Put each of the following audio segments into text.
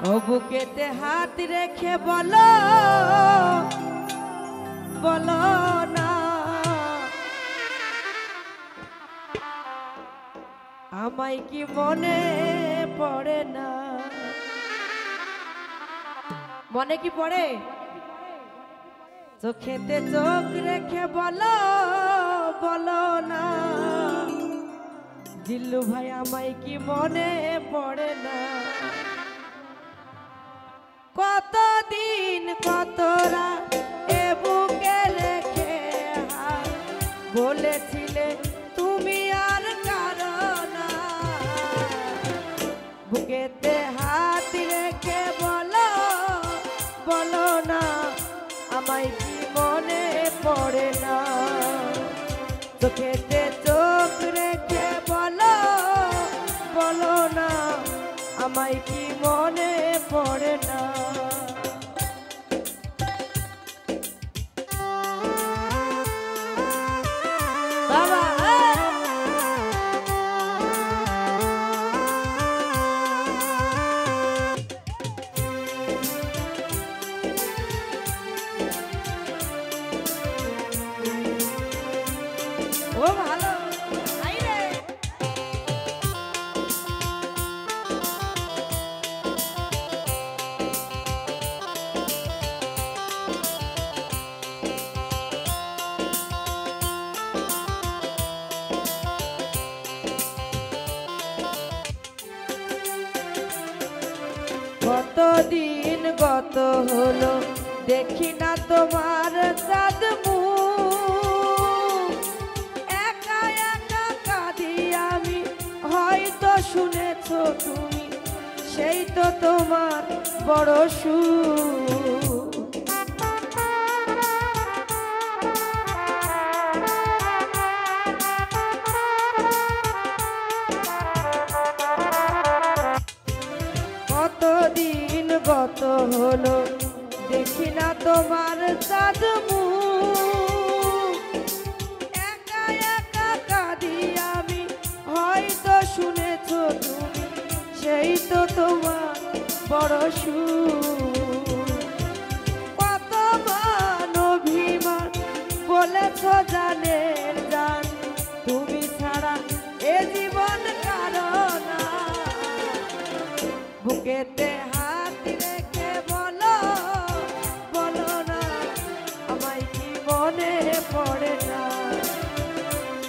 ও বুকেতে হাত রেখে বলো বলো না আমায় কি মনে পড়ে না মনে কি পড়ে চোখেতে চোখ রেখে বলো বলো না জিল্লু ভাই আমায় কি মনে পড়ে না কতদিন কত রাত এ বুকে রেখে বলেছিলে তুমি আর কারো না বুকেতে হাত রেখে বলো বলো না আমায় কি মনে পড়ে না চোখেতে চোখ রেখে বলো বলো না আমায় কি মনে পড়ে না বাবা ও ভালো আইরে কতদিন গত হলো দেখি না তোমার চাঁদ মুখ একা একা কাঁদি আমি হয়তো শুনেছো তুমি সেই তো তোমার বড় সুখ কতদিন গত হলো দেখি না তোমার চাঁদ মুখ একা একা কাঁদি আমি হয়তো শুনেছো তুমি সেই তো তোমার বড় সুখ কত মান অভিমান বলেছ জানের জান তুমি ছাড়া এ জীবন কারো না বুকেতে হাত রেখে বলো বলো না আমায় কি মনে পড়ে না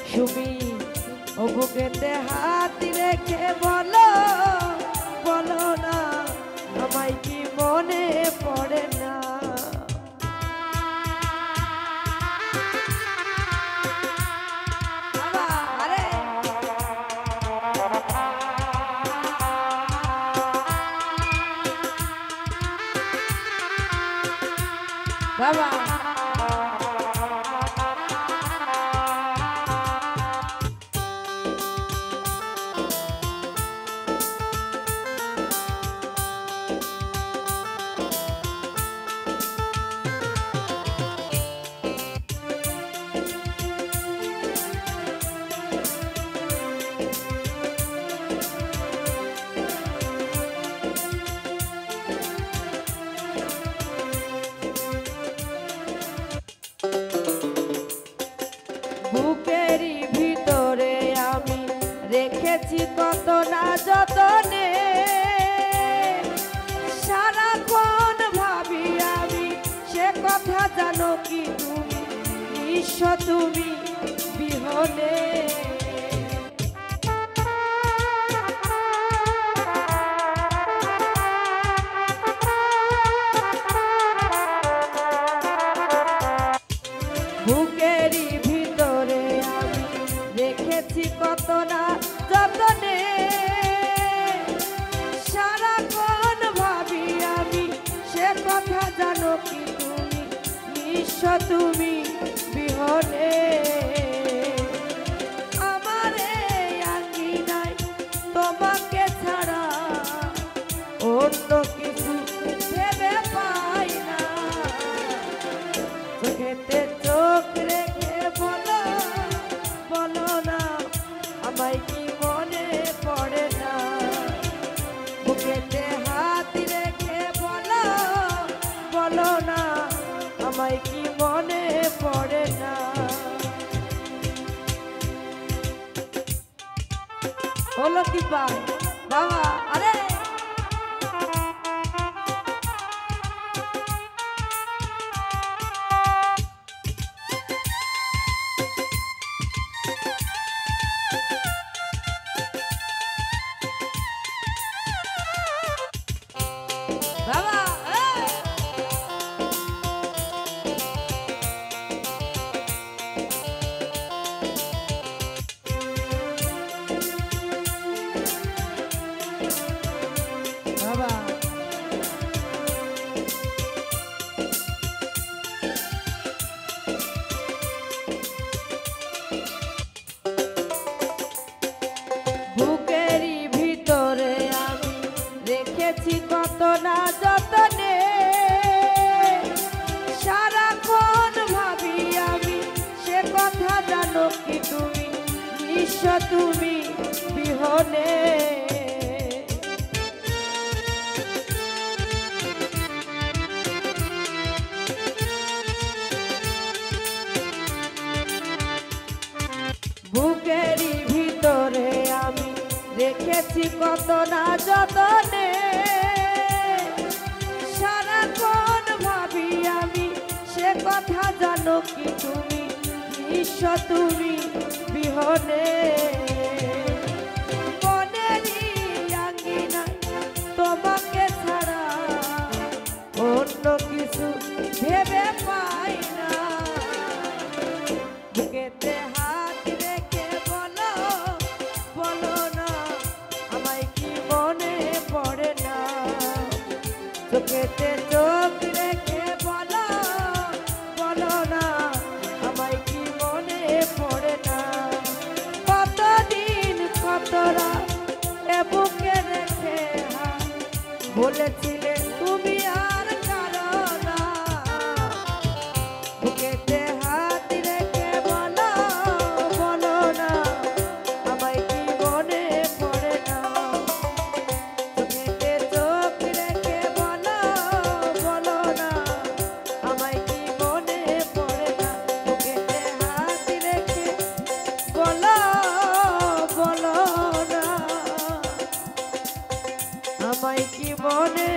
সুমি ও বুকেতে হাত রেখে বলো বলো না আমায় কি মনে পড়ে না বাবা বুকেরই ভিতরে আমি রেখেছি কত না যতনে সারাক্ষণ ভাবি আমি সে কথা জানো কি তুমি নিঃস্ব তুমি বিহনে বুকেরই ভিতরে আমি রেখেছি কত না যতনে সারাক্ষণ ভাবি আমি সে কথা জানো কি তুমি নিঃস্ব তুমি বিহনে আমারে আঁকি নাই তোমাকে ছাড়া অন্য কিছু ভেবে পাই না চোখেতে চোখ রেখে বলো বলো না আমায় কি মনে পড়ে না বুকেতে হাত রেখে হলো কি পায় বাবা আরে বাবা বাবা বুকেরই ভিতরে আমি রেখেছি কত না যতনে সারাক্ষণ ভাবি আমি সে কথা জানো কি তুমি নিঃস্ব তুমি বিহনে বুকেরই ভিতরে আমি রেখেছি কত না যতনে সারাক্ষণ ভাবি আমি সে কথা জানো কি তুমি নিঃস্ব তুমি বিহনে মনেরই আঙ্গিনায় তোমাকে ছাড়া অন্য কিছু ভেবে পাই না বুকেতে হাত রেখে বলো বলো না আমায় কি মনে পড়ে না চোখেতে চোখ রেখে বলো বলো না আমায় কি মনে পড়ে না কতদিন কত রাত এ বুকে রেখে বলেছিলে তুমি আর কারো না বুকেতে হাত রেখে বলো বলো না আমায় কি মনে পড়ে না চোখেতে চোখ রেখে বলো বলো না আমায় কি মনে পড়ে না বুকেতে হাত রেখে বলো বলো না আমায় কি মনে